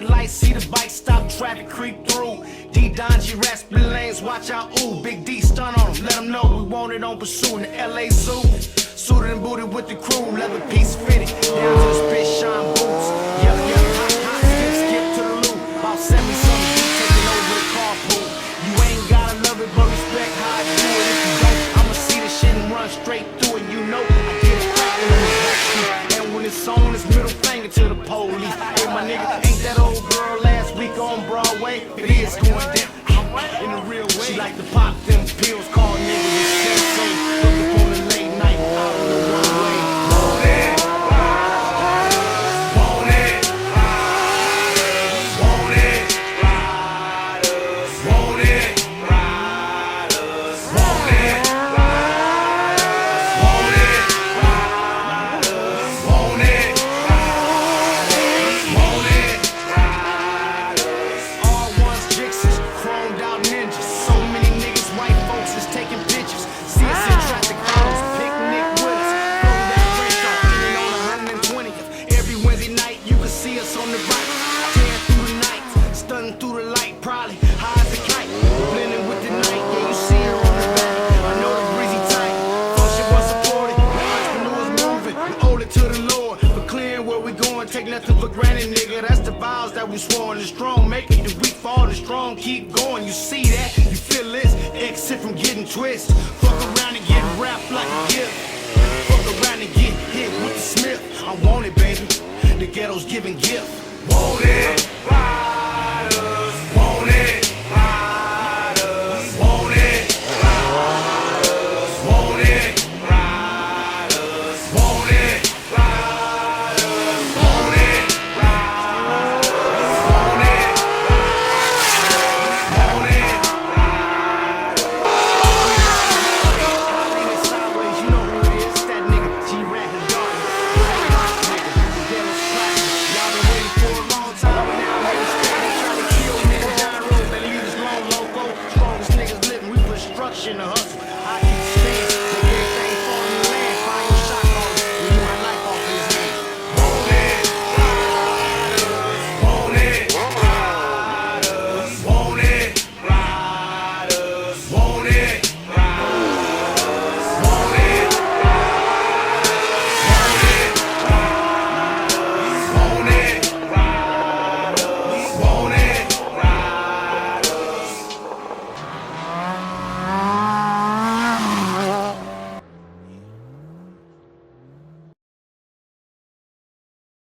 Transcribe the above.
the lights, see the bike stop, traffic creep through. D-Don, G-Rats, split lanes, watch out, ooh. Big D stunt on them, let them know we want it on pursuit in the LA Zoo. Suited and booted with the crew, leather piece fitted, down to the spit shine boots. Yep, hot, skip to the loop. About 70 something deep, taking over the carpool. You ain't gotta love it, but respect how I do it. If you don't, I'ma see the shit and run straight through it. You know, I get it crackin' on the back street. And when it's on, it's middle finger to the police. Hey, my nigga, ain't that old girl last week on Broadway? It is going down in a real way. She like to pop them pills, call niggas a sensei. Look up on the late night, out on the runway. Want it, want it, want it, want it, want it, through the light, probably high as a kite, blending with the night. Yeah, you see her on the back. I know the breezy tight. Function was supported. The entrepreneurs moving. We owe it to the Lord for clearing where we going. Take nothing for granted, nigga. That's the vows that we sworn. The strong make it, the weak fall. The strong keep going. You see that? You feel this? Exit from getting twisted. Fuck around and get wrapped like a gift. Fuck around and get hit with the Smith. I want it, baby. The ghetto's giving gift. Want it.